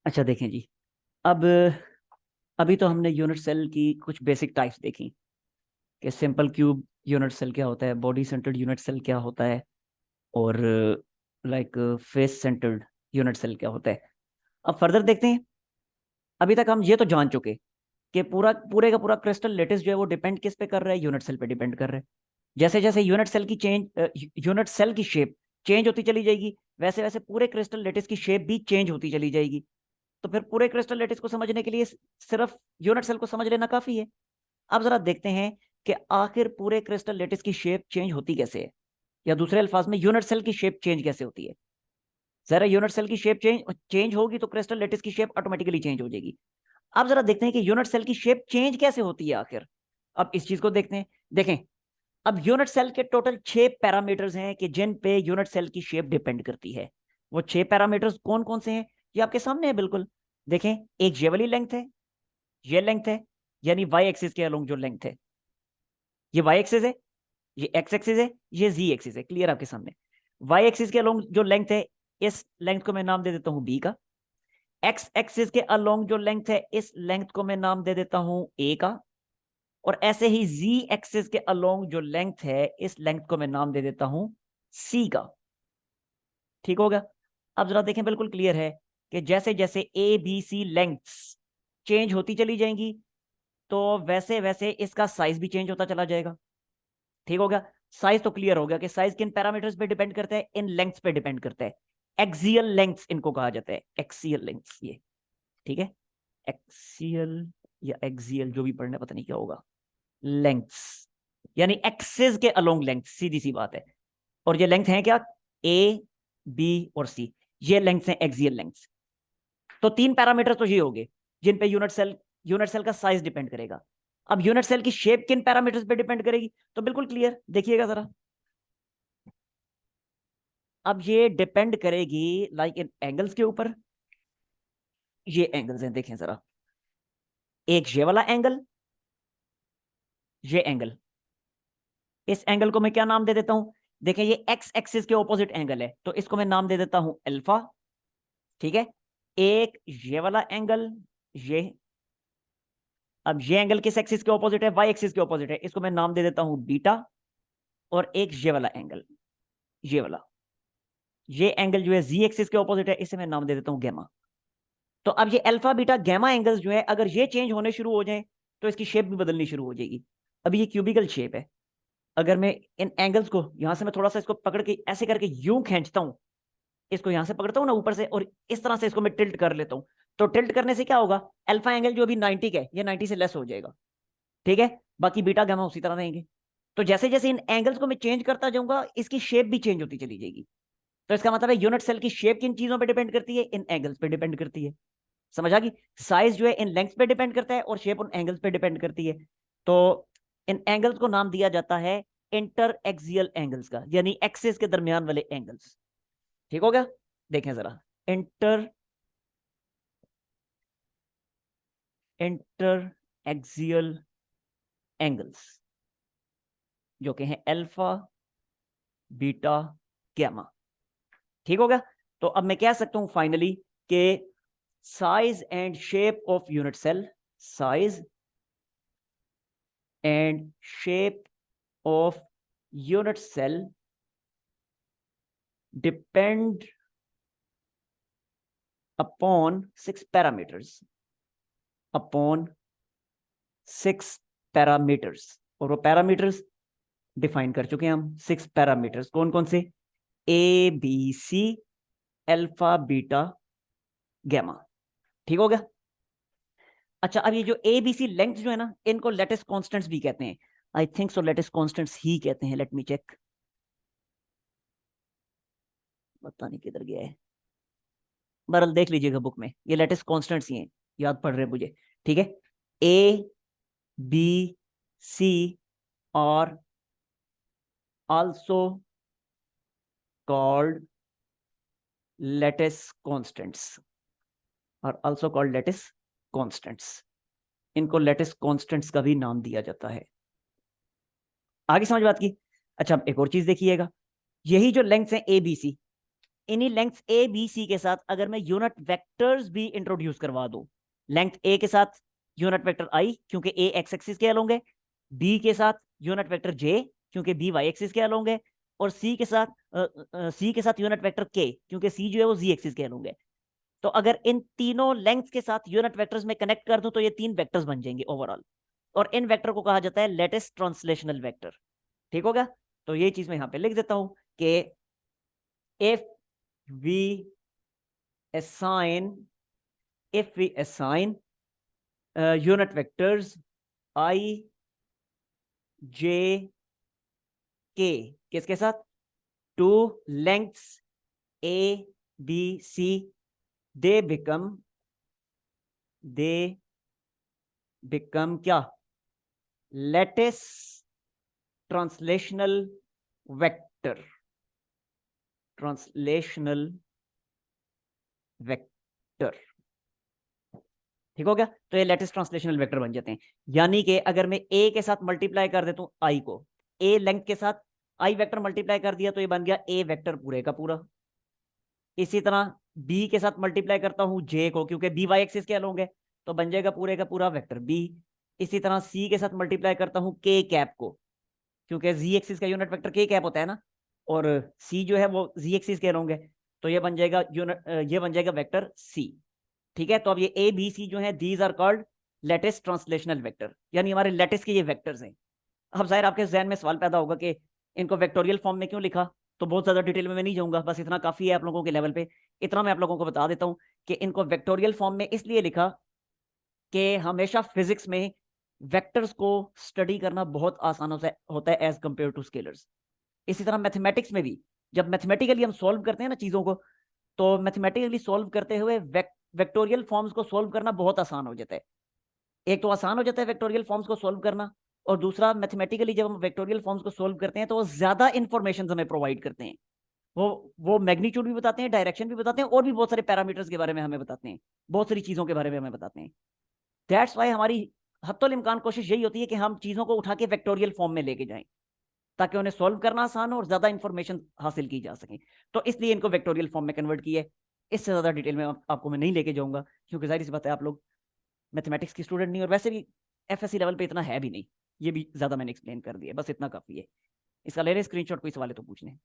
अच्छा देखें जी। अब अभी तो हमने यूनिट सेल की कुछ बेसिक टाइप्स देखी कि सिंपल क्यूब यूनिट सेल क्या होता है, बॉडी सेंटर्ड यूनिट सेल क्या होता है, और like face centred unit cell क्या होता है। अब फर्दर देखते हैं। अभी तक हम ये तो जान चुके कि पूरे का पूरा क्रिस्टल लेटिस जो है वो डिपेंड किस पे कर रहा है, यूनिट सेल पे डिपेंड कर रहा है। जैसे जैसे यूनिट सेल की शेप चेंज होती चली जाएगी, वैसे वैसे पूरे क्रिस्टल लेटिस की शेप भी चेंज होती चली जाएगी। तो फिर पूरे क्रिस्टल लेटिस को समझने के लिए सिर्फ यूनिट सेल को समझ लेना काफी है। अब जरा देखते हैं कि आखिर पूरे क्रिस्टल लेटिस की शेप चेंज होती कैसे है, या दूसरे अल्फाज में यूनिट सेल की शेप चेंज कैसे होती है। जरा यूनिट सेल की शेप चेंज चेंज होगी तो क्रिस्टल लेटिस की शेप ऑटोमेटिकली चेंज हो जाएगी। अब जरा देखते हैं कि यूनिट सेल की शेप चेंज कैसे होती है आखिर। अब इस चीज को देखते हैं। देखें, अब यूनिट सेल के टोटल 6 पैरामीटर्स हैं कि जिन पे यूनिट सेल की शेप डिपेंड करती है। वो 6 पैरामीटर्स कौन कौन से हैं, ये आपके सामने है बिल्कुल। देखें, एक ये वाली लेंथ है, ये लेंथ है, यानी वाई एक्सिस के अलोंग जो लेंथ है, ये वाई एक्सिस है, ये एक्स एक्सिस है, ये जी एक्सिस है। क्लियर आपके सामने। वाई एक्सिस के अलोंग जो लेंथ है, इस लेंथ को मैं नाम दे देता हूं बी का। एक्स एक्सिस के अलोंग जो लेंथ है, इस लेंथ को मैं नाम दे देता हूं ए का। और ऐसे ही जी एक्सिस के अलोंग जो लेंथ है, इस लेंथ को मैं नाम दे देता हूं सी का। ठीक होगा। अब जरा देखें, बिल्कुल क्लियर है कि जैसे जैसे a b c lengths change होती चली जाएंगी, तो वैसे वैसे इसका साइज भी चेंज होता चला जाएगा। ठीक हो गया। साइज तो क्लियर हो गया कि साइज किन पैरामीटर्स पे डिपेंड करता है, इन लेंथ्स पे डिपेंड करता है। एक्सियल लेंथ्स इनको कहा जाता है, एक्सियल लेंथ्स ये। ठीक है, एक्सियल या एक्सियल जो भी पढ़ना, पता नहीं क्या होगा। लेंथ्स यानी एक्सिस के अलोंग लेंथ, सीधी सी बात है। और ये लेंथ है क्या, ए बी और सी, ये लेंथ्स हैं एक्सियल लेंथ्स। तो 3 पैरामीटर तो ये हो गए जिन पे यूनिट सेल का साइज डिपेंड करेगा। अब यूनिट सेल की शेप किन पैरामीटर्स पे डिपेंड करेगी, तो बिल्कुल क्लियर, देखिएगा जरा। अब ये डिपेंड करेगी लाइक इन एंगल्स के ऊपर। ये एंगल्स हैं, देखें जरा। एक ये वाला एंगल, ये एंगल, इस एंगल को मैं क्या नाम दे देता हूं। देखें, ये एक्स एक्सिस के ऑपोजिट एंगल है, तो इसको मैं नाम दे देता हूं अल्फा। ठीक है। एक ये वाला एंगल, ये, अब ये एंगल किस एक्सिस के ऑपोजिट है, वाई एक्सिस के ऑपोजिट है, इसको मैं नाम दे देता हूं बीटा। और एक ये वाला एंगल, ये वाला, ये एंगल जो है जी एक्सिस के ऑपोजिट है, इसे मैं नाम दे देता हूं गैमा। तो अब ये अल्फा बीटा गैमा एंगल्स जो है, अगर ये चेंज होने शुरू हो जाए तो इसकी शेप भी बदलनी शुरू हो जाएगी। अभी ये क्यूबिकल शेप है। अगर मैं इन एंगल्स को यहां से मैं थोड़ा सा इसको पकड़ के ऐसे करके यूं खींचता हूं, इसको यहां से पकड़ता हूं ना ऊपर से, और इस तरह से इसको मैं टिल्ट कर लेता हूं, तो टिल्ट करने से क्या होगा, अल्फा एंगल जो अभी 90 का है, ये 90 से लेस हो जाएगा। ठीक है। बाकी बीटा गामा उसी तरह रहेंगे। तो जैसे जैसे इन एंगल्स को मैं चेंज करता जाऊंगा, इसकी शेप भी चेंज होती चली जाएगी। तो इसका मतलब है यूनिट सेल की शेप किन चीजों पे डिपेंड करती है, इन एंगल्स पे डिपेंड करती है। समझ आ गई। साइज जो है इन लेंथ पे डिपेंड करता है, और शेप उन एंगल्स पे डिपेंड करती है। तो इन एंगल्स को नाम दिया जाता है इंटर एक्सियल एंगल्स का, यानी एक्सिस के दरमियान वाले एंगल्स। ठीक हो गया। देखें जरा, इंटर इंटर एक्सियल एंगल्स जो कि हैं अल्फा बीटा गैमा। ठीक हो गया। तो अब मैं कह सकता हूं फाइनली कि size and shape of unit cell, size and shape of unit cell depend upon 6 parameters, upon 6 parameters। और वो पैरामीटर्स डिफाइन कर चुके हैं हम। 6 पैरामीटर्स कौन कौन से, a b c alpha beta gamma. ठीक हो गया। अच्छा, अब ये जो ए बी सी लेंथ जो है ना, इनको लेटिस कांस्टेंट्स भी कहते हैं। I think so lattice constants ही कहते हैं, लेट मी चेक। पता नहीं किधर गया है, बहरहाल देख लीजिएगा बुक में, ये लेटिस कांस्टेंट्स ही हैं, याद पड़ रहे मुझे। ठीक है। ए बी सी और also called lattice constants, और also called lattice constants। इनको lattice constants का भी नाम दिया जाता है। आगे समझ बात की। अच्छा, एक और चीज देखिएगा, यही जो लेंथ्स हैं ए बी सी, इन्हीं लेंथ ए बी सी के साथ अगर मैं यूनिट वेक्टर्स भी इंट्रोड्यूस करवा दूं, लेंथ ए के साथ यूनिट वेक्टर आई क्योंकि ए एक्स एक्सिस के अलोंग है, बी के साथ यूनिट वेक्टर जे क्योंकि बी वाई एक्सिस के अलोंग है, और सी के साथ यूनिट वेक्टर के क्योंकि सी जो है वो जी एक्सिस के अलोंग है। तो अगर इन तीनों लेंथ के साथ यूनिट वेक्टर्स में कनेक्ट कर दूं तो ये 3 वेक्टर्स बन जाएंगे ओवरऑल, और इन वेक्टर को कहा जाता है लेटेस्ट ट्रांसलेशनल वेक्टर। ठीक हो गया? तो ये चीज मैं यहां पे लिख देता हूं कि if we assign if we assign unit vectors I j k किसके साथ, two lengths a b c, they become क्या, lattice translational vector, translational vector. ठीक हो गया? तो ये लेटेस्ट ट्रांसलेशनल वेक्टर बन जाते हैं। यानी कि अगर मैं ए के साथ मल्टीप्लाई कर देता हूं आई को, ए लेंथ के साथ आई वेक्टर मल्टीप्लाई कर दिया तो ये बन गया ए वेक्टर पूरे का पूरा। इसी तरह बी के साथ मल्टीप्लाई करता हूं जे को क्योंकि बी वाई एक्सिस के अलोंग है, तो बन जाएगा पूरे का पूरा वेक्टर बी। इसी तरह सी के साथ मल्टीप्लाई करता हूं के कैप को क्योंकि जी एक्सिस का यूनिट वेक्टर के कैप होता है ना, और सी जो है वो जी एक्सिस के अलोंग है, तो ये बन जाएगा ये बन जाएगा वेक्टर सी। ठीक है? तो अब ये ए बी सी जो है these are called lattice translational vector, यानी हमारे लेटेस्ट के ये वेक्टर्स हैं। अब जाहिर आपके जहन में सवाल पैदा होगा कि इनको वेक्टोरियल फॉर्म में क्यों लिखा, तो बहुत ज्यादा डिटेल में मैं नहीं जाऊंगा, बस इतना काफी है आप लोगों के लेवल पे। इतना मैं आप लोगों को बता देता हूं कि इनको वेक्टोरियल फॉर्म में इसलिए लिखा कि हमेशा फिजिक्स में वेक्टर्स को स्टडी करना बहुत आसान होता है एज कंपेयर टू स्केलर्स। इसी तरह मैथमेटिक्स में भी जब मैथमेटिकली हम सॉल्व करते हैं ना चीजों को, तो मैथमेटिकली सॉल्व करते हुए वेक्टोरियल फॉर्म्स को सॉल्व करना बहुत आसान हो जाता है। एक तो आसान हो जाता है वेक्टोरियल फॉर्म्स को सॉल्व करना, और दूसरा मैथमेटिकली जब हम वेक्टोरियल फॉर्म्स को सॉल्व करते हैं तो वो ज्यादा इंफॉर्मेशन हमें प्रोवाइड करते हैं। वो मैग्नीट्यूड भी बताते हैं, डायरेक्शन भी बताते हैं, और भी बहुत सारे पैरामीटर्स के बारे में हमें बताते हैं, बहुत सारी चीजों के बारे में हमें बताते हैं। दैट्स वाई हमारी हत्तुल इम्कान कोशिश यही होती है कि हम चीजों को उठा के वेक्टोरियल फॉर्म में लेके जाएं ताकि उन्हें सॉल्व करना आसान हो और ज्यादा इंफॉर्मेशन हासिल की जा सके। तो इसलिए इनको वेक्टोरियल फॉर्म में कन्वर्ट किया है। इससे ज्यादा डिटेल में आपको मैं नहीं लेके जाऊंगा क्योंकि जाहिर सी बात है आप लोग मैथमेटिक्स की स्टूडेंट नहीं, और वैसे भी एफएससी लेवल पे इतना है भी नहीं। ये भी ज्यादा मैंने एक्सप्लेन कर दिया, बस इतना काफी है। इसका ले रहे स्क्रीनशॉट, कोई सवाल है तो पूछने।